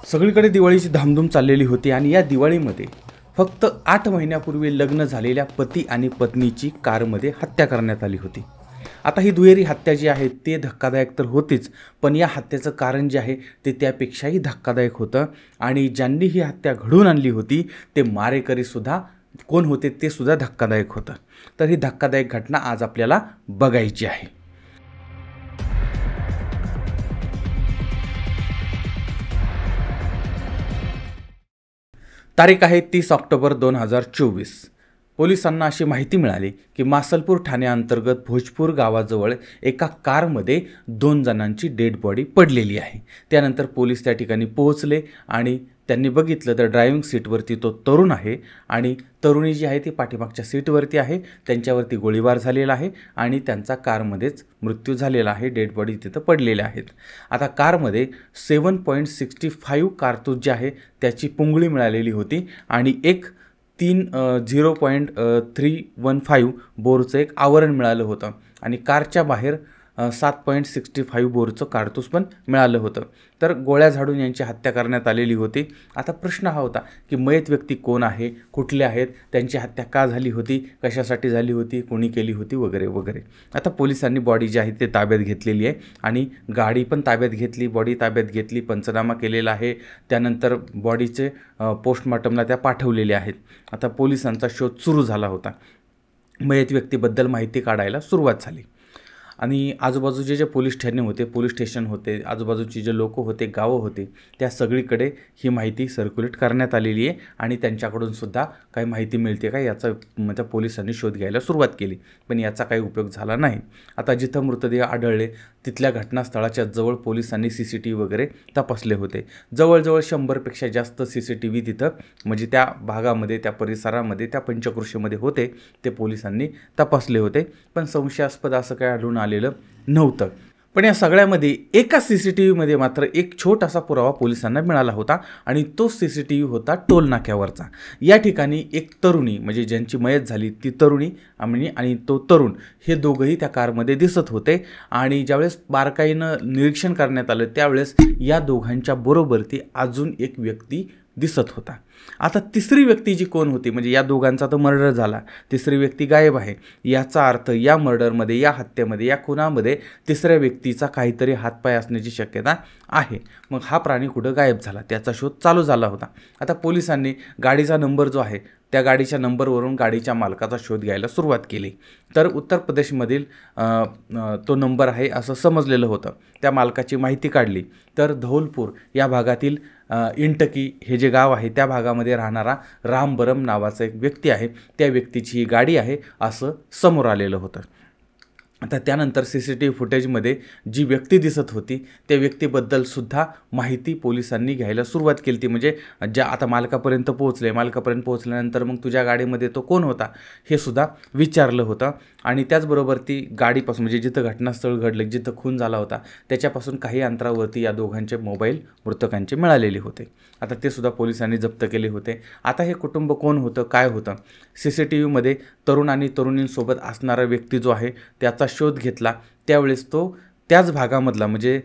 सगळीकडे दिवाळीची धामधूम चाललेली होती आणि या दिवाळीमध्ये फक्त 8 महिन्यापूर्वी लग्न झालेल्या पती आणि पत्नीची कारमध्ये हत्या करण्यात आली होती। आता ही दुहेरी हत्या जी आहे ते धक्कादायक तर होतीच, पण या हत्येचं कारण जे आहे ते त्यापेक्षाही धक्कादायक होतं आणि ज्यांनी ही हत्या घडवून आणली होती ते मारेकरीसुद्धा कोण होते ते सुद्धा धक्कादायक होतं। तर ही धक्कादायक घटना आज आपल्याला बघायची आहे। तारीख आहे 30 ऑक्टोबर 2024। पोलिसांना अशी माहिती मिळाली की मासलपूर ठाण्याअंतर्गत भोजपूर गावाजवळ एका कारमध्ये 2 जणांची डेड बॉडी पडलेली आहे। त्यानंतर पोलीस त्या ठिकाणी पोहोचले आणि त्यांनी बघितलं तर ड्रायव्हिंग सीटवरती तो तरुण आहे आणि तरुणी जी आहे ती पाठीमागच्या सीटवरती आहे। त्यांच्यावरती गोळीबार झालेला आहे आणि त्यांचा कारमध्येच मृत्यू झालेला आहे। डेड बॉडी तिथं पडलेल्या आहेत। आता कारमध्ये 7.65 कारतूस जे आहे त्याची पुंगळी मिळालेली होती आणि एक 0.315 बोरचं एक आवरण मिळालं होतं आणि कारच्या बाहेर 7.65 बोरचं कारतूस पण मिळालं होतं। तर गोळ्या झाडून यांची हत्या करण्यात आलेली होती। आता प्रश्न हा होता की मयत व्यक्ती कोण आहे, कुठले आहेत, त्यांची हत्या का झाली होती, कशासाठी झाली होती, कोणी केली होती वगैरे वगैरे। आता पोलिसांनी बॉडी जी आहे ते ताब्यात घेतलेली आहे आणि गाडी पण ताब्यात घेतली, बॉडी ताब्यात घेतली, पंचनामा केलेला आहे। त्यानंतर बॉडीचे पोस्टमॉर्टमला त्या पाठवलेल्या आहेत। आता पोलिसांचा शोध सुरू झाला होता। मयत व्यक्तीबद्दल माहिती काढायला सुरुवात झाली आणि आजूबाजूचे जे पोलीस ठाणे होते, पोलीस स्टेशन होते, आजूबाजूची जे लोक होते, गावं होते, त्या सगळीकडे ही माहिती सर्क्युलेट करण्यात आलेली आहे आणि त्यांच्याकडून सुद्धा काही माहिती मिळते का याचा म्हणजे पोलिसांनी शोध घ्यायला सुरुवात केली, पण याचा काही उपयोग झाला नाही। आता जिथं मृतदेह आढळले तिथल्या घटनास्थळाच्या जवळ पोलिसांनी CCTV वगैरे तपासले होते। जवळजवळ 100पेक्षा जास्त CCTV तिथं म्हणजे त्या भागामध्ये, त्या परिसरामध्ये, त्या पंचक्रोशीमध्ये होते, ते पोलिसांनी तपासले होते, पण संशयास्पद असं काही आढळून आलेलं नव्हतं। पण या सगळ्यामध्ये एका CCTV मध्ये मात्र एक छोटासा पुरावा पोलिसांना मिळाला होता आणि तो CCTV होता टोल नाक्यावरचा। या ठिकाणी एक तरुणी म्हणजे ज्यांची मयत झाली ती तरुणी आणि तो तरुण हे दोघंही त्या कारमध्ये दिसत होते आणि ज्यावेळेस बारकाईनं निरीक्षण करण्यात आलं त्यावेळेस या दोघांच्या बरोबरती अजून एक व्यक्ती दिसत होता। आता तिसरी व्यक्ती जी कोण होती म्हणजे या दोघांचा तर मर्डर झाला, तिसरी व्यक्ती गायब आहे, याचा अर्थ या मर्डरमध्ये, या हत्येमध्ये, या खुनामध्ये तिसऱ्या व्यक्तीचा काहीतरी हातपाय असण्याची शक्यता आहे। मग हा प्राणी कुठं गायब झाला त्याचा शोध चालू झाला होता। आता पोलिसांनी गाडीचा नंबर जो आहे त्या गाडीच्या नंबरवरून गाडीच्या मालकाचा शोध घ्यायला सुरुवात केली। तर उत्तर प्रदेशमधील तो नंबर आहे असं समजलेलं होतं। त्या मालकाची माहिती काढली तर धौलपूर या भागातील इंटकी हे जे गाव आहे त्या भागामध्ये राहणारा रामबरम नावाचा एक व्यक्ती आहे, त्या व्यक्तीची ही गाडी आहे असं समोर आलेलं होतं। आता त्यानंतर CCTV फुटेजमध्ये जी व्यक्ती दिसत होती त्या व्यक्तीबद्दल सुद्धा माहिती पोलिसांनी घ्यायला सुरुवात केली ती म्हणजे ज्या आता मालकापर्यंत पोहोचले, मालकापर्यंत पोहोचल्यानंतर मग तुझ्या गाडीमध्ये तो कोण होता हे सुद्धा विचारलं होतं आणि त्याचबरोबर ती गाडीपासून म्हणजे जिथं घटनास्थळ घडलं, जिथं खून झाला होता त्याच्यापासून काही अंतरावरती या दोघांचे मोबाईल मृतकांचे मिळालेले होते। आता ते सुद्धा पोलिसांनी जप्त केले होते। आता हे कुटुंब कोण होतं, काय होतं, CCTV मध्ये तरुण आणि तरुणींसोबत असणारा व्यक्ती जो आहे त्याचा शोध घेतला त्यावेळेस तो त्याच भागामधला म्हणजे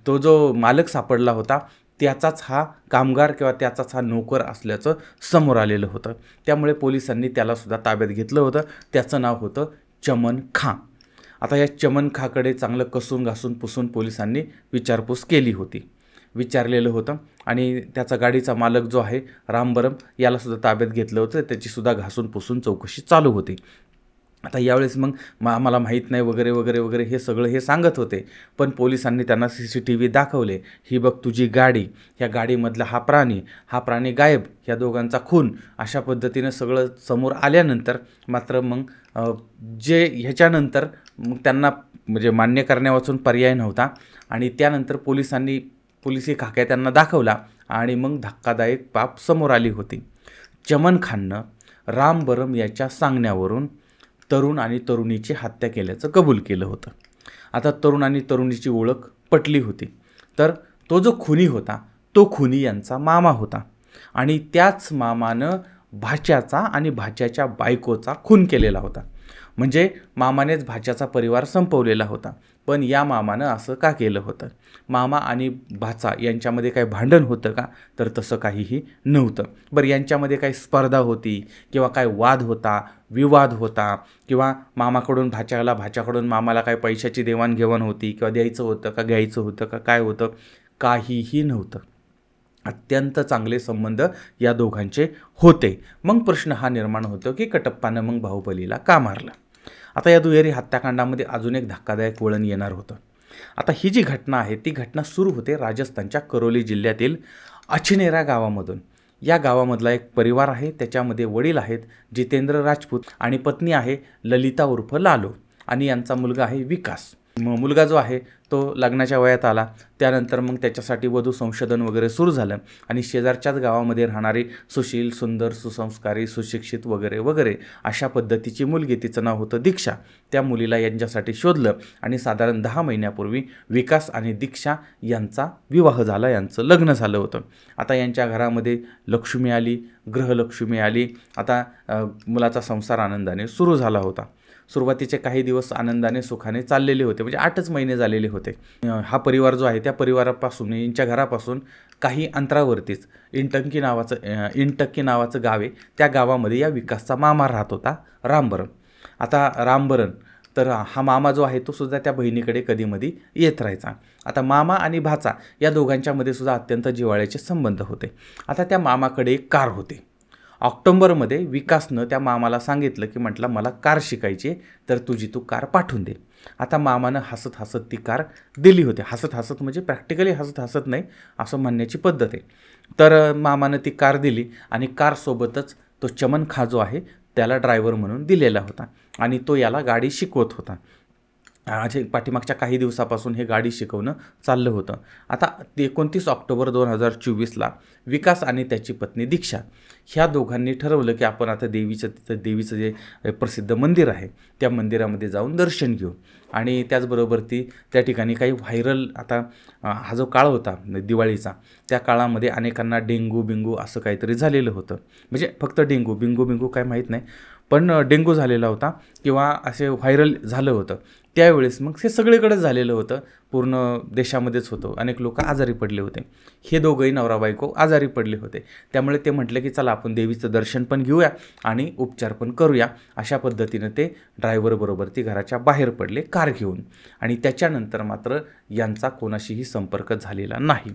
तो जो मालक सापडला होता त्याचाच हा कामगार किंवा त्याचाच हा नोकर असल्याचं समोर आलेलं होतं। त्यामुळे पोलिसांनी त्याला सुद्धा ताब्यात घेतलं होतं। त्याचं नाव होतं चमन खां। आता या चमन खाकडे चांगलं कसून घासून पुसून पोलिसांनी विचारपूस केली होती, विचारलेलं होतं आणि त्याचा गाडीचा मालक जो आहे रामबरम याला सुद्धा ताब्यात घेतलं होतं। त्याची सुद्धा घासून पुसून चौकशी चालू होती। आता यावेळेस मग आम्हाला माहीत नाही वगैरे वगैरे वगैरे हे सगळं हे सांगत होते, पण पोलिसांनी त्यांना CCTV दाखवले, ही बघ तुझी गाडी, ह्या गाडीमधला हा प्राणी गायब, ह्या दोघांचा खून, अशा पद्धतीनं सगळं समोर आल्यानंतर मात्र मग ह्याच्यानंतर मग त्यांना म्हणजे मान्य करण्यावाचून पर्याय नव्हता आणि त्यानंतर पोलिसी खाक्या त्यांना दाखवला आणि मग धक्कादायक बाब समोर आली होती। चमन खाननं रामबरम याच्या सांगण्यावरून तरुण आणि तरुणीची हत्या केल्याचं कबूल केलं होतं। आता तरुण आणि तरुणीची ओळख पटली होती तर तो जो खुनी होता तो खुनी यांचा मामा होता आणि त्याच मामानं भाच्याचा आणि भाच्याच्या बायकोचा खून केलेला होता। म्हणजे मामानेच भाच्याचा परिवार संपवलेला होता, पण या मामानं असं का केलं होतं? मामा आणि भाचा यांच्यामध्ये काही भांडण होतं का? तर तसं काहीही नव्हतं. बरं, यांच्यामध्ये काही स्पर्धा होती किंवा काय वाद होता, विवाद होता किंवा मामाकडून भाच्याला, भाच्याकडून मामाला काही पैशाची देवाणघेवाण होती किंवा द्यायचं होतं का, घ्यायचं होतं का, काय होतं? काहीही नव्हतं. अत्यंत चांगले संबंध या दोघांचे होते. मग प्रश्न हा निर्माण होतो की कटप्पानं मग बाहुबलीला का मारलं? आता या दुहेरी हत्याकांडामध्ये अजून एक धक्कादायक वळण येणार होतं. आता ही जी घटना आहे ती घटना सुरू होते राजस्थानच्या करौली जिल्ह्यातील अछनेरा गावामधून. या गावामधला एक परिवार आहे, त्याच्यामध्ये वडील आहेत जितेंद्र राजपूत आणि पत्नी आहे ललिता उर्फ लालू आणि यांचा मुलगा आहे विकास. मुलगा जो आहे तो लग्नाच्या वयात आला, त्यानंतर मग त्याच्यासाठी वधू संशोधन वगैरे सुरू झालं आणि शेजारच्याच गावामध्ये राहणारी सुशील, सुंदर, सुसंस्कारी, सुशिक्षित वगैरे वगैरे अशा पद्धतीची मुलगी, तिचं नाव होतं दीक्षा. त्या मुलीला यांच्यासाठी शोधलं आणि साधारण 10 महिन्यापूर्वी विकास आणि दीक्षा यांचा विवाह झाला, यांचं लग्न झालं होतं. आता यांच्या घरामध्ये लक्ष्मी आली, ग्रहलक्ष्मी आली. आता मुलाचा संसार आनंदाने सुरू झाला होता. सुरुवातीचे काही दिवस आनंदाने सुखाने चाललेले होते, म्हणजे 8च महिने झालेले होते. हा परिवार जो आहे त्या परिवारापासून, यांच्या घरापासून काही अंतरावरतीच इंटक्की नावाचं गाव आहे. त्या गावामध्ये या विकासचा मामा राहत होता, रामबरन. आता रामबरन तर हा मामा जो आहे तो सुद्धा त्या बहिणीकडे कधीमधी येत राहायचा. आता मामा आणि भाचा या दोघांच्यामध्ये सुद्धा अत्यंत जिव्हाळ्याचे संबंध होते. आता त्या मामाकडे एक कार होती. ऑक्टोबरमध्ये विकासनं त्या मामाला सांगितलं की म्हटलं मला कार शिकायची, तर तुझी तू कार पाठवून दे. आता मामानं हसत हसत ती कार दिली होती. हसत हसत म्हणजे प्रॅक्टिकली हसत हसत नाही असं म्हणण्याची पद्धत आहे. तर मामानं ती कार दिली आणि कारसोबतच तो चमन खा जो आहे त्याला ड्रायव्हर म्हणून दिलेला होता आणि तो याला गाडी शिकवत होता. पाठीमागच्या काही दिवसापासून हे गाडी शिकवणं चाललं होतं. आता 29 ऑक्टोबर 2024ला विकास आणि त्याची पत्नी दीक्षा ह्या दोघांनी ठरवलं की आपण आता देवीचं जे प्रसिद्ध मंदिर आहे त्या मंदिरामध्ये जाऊन दर्शन घेऊ. आणि त्याचबरोबर त्या ठिकाणी काही व्हायरल, आता हा जो काळ होता दिवाळीचा, त्या काळामध्ये अनेकांना डेंगू बिंगू असं काहीतरी झालेलं होतं. म्हणजे फक्त बिंगू काय माहीत नाही, पण डेंगू झालेला होता किंवा असे व्हायरल झालं होतं. त्यावेळेस मग हे सगळीकडेच झालेलं होतं, पूर्ण देशामध्येच होतं. अनेक लोक आजारी पडले होते. हे दोघंही नवरा बायको आजारी पडले होते. त्यामुळे ते म्हटलं की चला आपण देवीचं दर्शन पण घेऊया आणि उपचार पण करूया. अशा पद्धतीनं ते ड्रायव्हरबरोबर ती घराच्या बाहेर पडले कार घेऊन आणि त्याच्यानंतर मात्र यांचा कोणाशीही संपर्क झालेला नाही.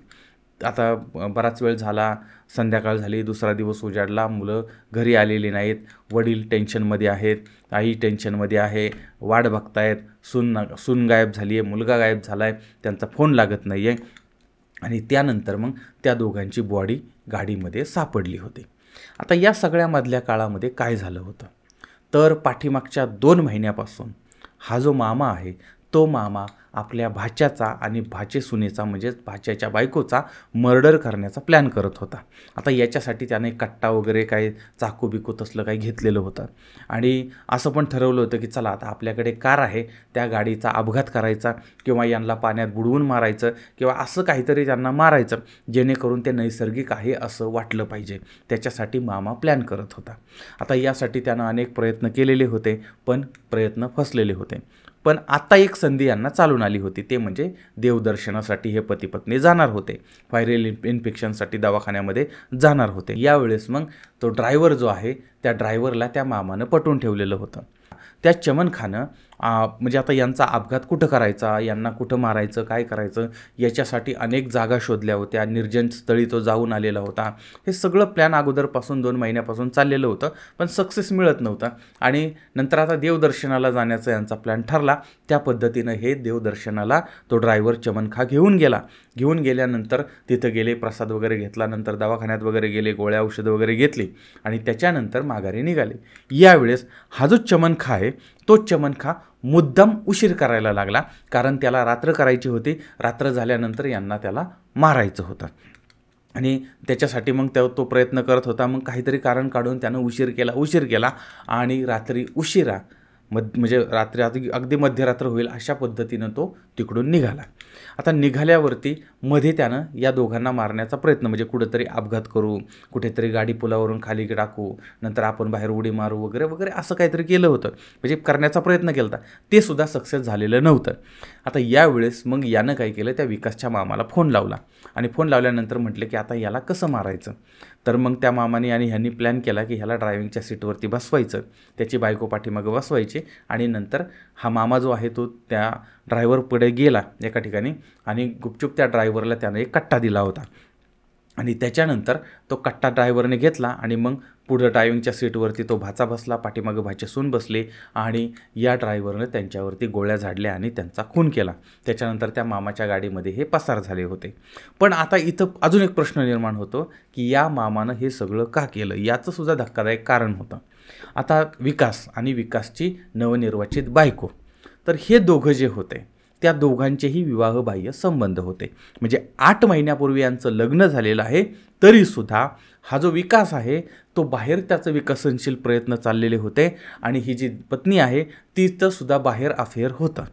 आता बराच वेळ झाला, संध्याकाळ झाली, दुसरा दिवस उजाडला, मुलं घरी आलेली नाहीत, वडील टेन्शनमध्ये आहेत, आई टेन्शनमध्ये आहे, वाट बघतायत, सून गायब झाली आहे, मुलगा गायब झाला आहे, त्यांचा फोन लागत नाही आहे. आणि त्यानंतर मग त्या दोघांची बॉडी गाडीमध्ये सापडली होती. आता या सगळ्यामधल्या काळामध्ये काय झालं होतं तर पाठीमागच्या 2 महिन्यापासून हा जो मामा आहे तो मामा आपल्या भाच्याचा आणि भाचेसुनेचा म्हणजेच भाच्याच्या बायकोचा मर्डर करण्याचा प्लॅन करत होता. आता याच्यासाठी त्याने कट्टा वगैरे काही चाकू बिकू तसलं काही घेतलेलं होतं आणि असं पण ठरवलं होतं की चला आता आपल्याकडे कार आहे, त्या गाडीचा अपघात करायचा किंवा यांना पाण्यात बुडवून मारायचं किंवा असं काहीतरी त्यांना मारायचं जेणेकरून ते नैसर्गिक आहे असं वाटलं पाहिजे. त्याच्यासाठी मामा प्लॅन करत होता. आता यासाठी त्यानं अनेक प्रयत्न केलेले होते, पण प्रयत्न फसलेले होते. पण आता एक संधी यांना चालून आली होती, ते म्हणजे देवदर्शनासाठी हे पती पत्नी जाणार होते, व्हायरल इन्फेक्शनसाठी दवाखान्यामध्ये जाणार होते. यावेळेस मग तो ड्रायव्हर जो आहे त्या ड्रायव्हरला त्या मामानं पटवून ठेवलेलं होतं. त्या चमन खानं म्हणजे आता यांचा अपघात कुठं करायचा, यांना कुठं मारायचं, काय करायचं याच्यासाठी अनेक जागा शोधल्या होत्या. निर्जन स्थळी तो जाऊन आलेला होता. हे सगळं प्लॅन अगोदरपासून 2 महिन्यापासून चाललेलं होतं, पण सक्सेस मिळत नव्हता. आणि नंतर आता देवदर्शनाला जाण्याचा यांचा प्लॅन ठरला. त्या पद्धतीनं हे देवदर्शनाला तो ड्रायव्हर चमन खा घेऊन गेला. घेऊन गेल्यानंतर तिथं गेले, प्रसाद वगैरे घेतला, नंतर दवाखान्यात वगैरे गेले, गोळ्या औषधं वगैरे घेतली आणि त्याच्यानंतर माघारी निघाले. यावेळेस हा जो चमन खा आहे तो चमन खा मुद्दाम उशीर करायला लागला, कारण त्याला रात्र करायची होती. रात्र झाल्यानंतर यांना त्याला मारायचं होतं आणि त्याच्यासाठी मग तो प्रयत्न करत होता. मग काहीतरी कारण काढून त्यानं उशीर केला आणि रात्री उशिरा म्हणजे रात्री अगदी मध्यरात्र होईल अशा पद्धतीनं तो तिकडून निघाला. आता निघाल्यावरती मध्ये त्यानं या दोघांना मारण्याचा प्रयत्न, म्हणजे कुठेतरी अपघात करू, कुठेतरी गाडी पुलावरून खाली टाकू, नंतर आपण बाहेर उडी मारू वगैरे वगैरे असं काहीतरी केलं होतं, म्हणजे करण्याचा प्रयत्न केला होता. ते सुद्धा सक्सेस झालेलं नव्हतं. आता यावेळेस मग यानं काय केलं, त्या विकासच्या मामाला फोन लावला आणि फोन लावल्यानंतर म्हटलं की आता याला कसं मारायचं. तर मग त्या मामाने आणि ह्यांनी प्लॅन केला की ह्याला ड्रायव्हिंगच्या सीटवरती बसवायचं, त्याची बायको पाठीमागं बसवायची आणि नंतर हा मामा जो आहे तो त्या ड्रायव्हर पुढे गेला एका ठिकाणी आणि गुपचूप त्या ड्रायव्हरला त्यानं एक कट्टा दिला होता आणि त्याच्यानंतर तो कट्टा ड्रायव्हरने घेतला आणि मग पुढं ड्रायव्हिंगच्या सीटवरती तो भाचा बसला, पाठीमागं भाचे सून बसले आणि या ड्रायव्हरनं त्यांच्यावरती गोळ्या झाडल्या आणि त्यांचा खून केला. त्याच्यानंतर त्या मामाच्या गाडीमध्ये हे पसार झाले होते. पण आता इथं अजून एक प्रश्न निर्माण होतो की या मामानं हे सगळं का केलं, याचं सुद्धा धक्कादायक कारण होतं. आता विकास आणि विकासची नवनिर्वाचित बायको, तर हे दोघं जे होते त्या दोघांचेही विवाहबाह्य संबंध होते. म्हणजे 8 महिन्यापूर्वी यांचं लग्न झालेलं आहे, तरीसुद्धा हा जो विकास आहे तो बाहेर त्याचं विकसनशील प्रयत्न चाललेले होते आणि ही जी पत्नी आहे तिचं सुद्धा बाहेर अफेअर होतं.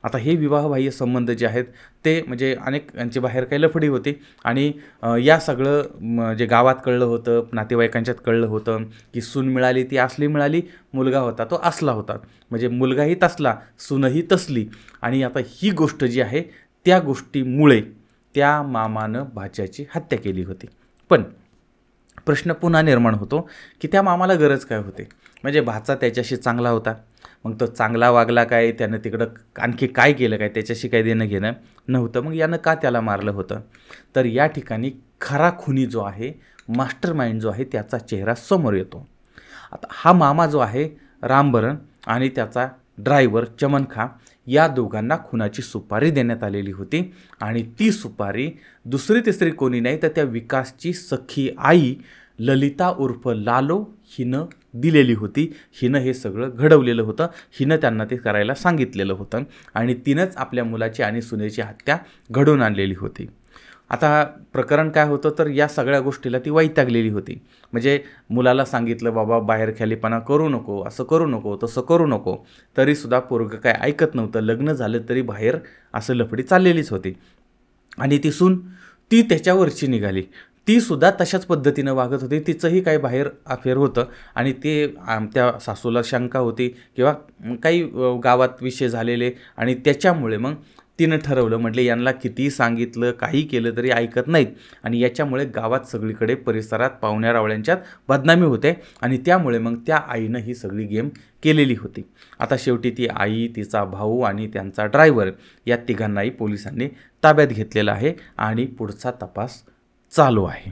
आता हे विवाहबाह्य संबंध जे आहेत ते म्हणजे अनेक यांची बाहेर काही लफडी होती आणि या सगळं जे गावात कळलं होतं, नातेवाईकांच्यात कळलं होतं की सून मिळाली ती असली मिळाली, मुलगा होता तो असला होता, म्हणजे मुलगाही तसला सूनही तसली. आणि आता ही गोष्ट जी आहे त्या गोष्टीमुळे त्या मामानं भाच्याची हत्या केली होती. पण प्रश्न पुन्हा निर्माण होतो की त्या मामाला गरज काय होती, म्हणजे भाचा त्याच्याशी चांगला होता, मग तो चांगला वागला काय, त्यानं तिकडं आणखी काय केलं काय, त्याच्याशी काही देणं घेणं नव्हतं, मग यानं का त्याला मारलं होतं. तर या ठिकाणी खरा खुनी जो आहे, मास्टर माइंड जो आहे त्याचा चेहरा समोर येतो. आता हा मामा जो आहे रामबरण आणि त्याचा ड्रायव्हर चमन खां या दोघांना खुनाची सुपारी देण्यात आलेली होती आणि ती सुपारी दुसरी तिसरी कोणी नाही तर त्या विकासची सख्खी आई ललिता उर्फ लालो हिनं दिलेली होती. हिनं हे सगळं घडवलेलं होतं, हिनं त्यांना ते करायला सांगितलेलं होतं आणि तिनंच आपल्या मुलाची आणि सुनेची हत्या घडवून आणलेली होती. आता प्रकरण काय होतं तर या सगळ्या गोष्टीला ती वैतागलेली होती. म्हणजे मुलाला सांगितलं बाबा बाहेर खालीपणा करू नको, असं करू नको, तसं करू नको, तरीसुद्धा पोरगं काय ऐकत नव्हतं. लग्न झालं तरी बाहेर असं लफडी चाललेलीच होती आणि ती सून ती त्याच्यावरची निघाली, ती सुद्धा तशाच पद्धतीनं वागत होती, तिचंही काही बाहेर अफेअर होतं आणि ते त्या सासूला शंका होती किंवा काही गावात विषय झालेले आणि त्याच्यामुळे मग तिनं ठरवलं, म्हटले यांना कितीही सांगितलं काही केलं तरी ऐकत नाहीत आणि याच्यामुळे गावात सगळीकडे परिसरात पाहुण्यारावळ्यांच्यात बदनामी होते आणि त्यामुळे मग त्या आईनं ही सगळी गेम केलेली होती. आता शेवटी ती आई, तिचा भाऊ आणि त्यांचा ड्रायव्हर या तिघांनाही पोलिसांनी ताब्यात घेतलेला आहे आणि पुढचा तपास चालू आहे.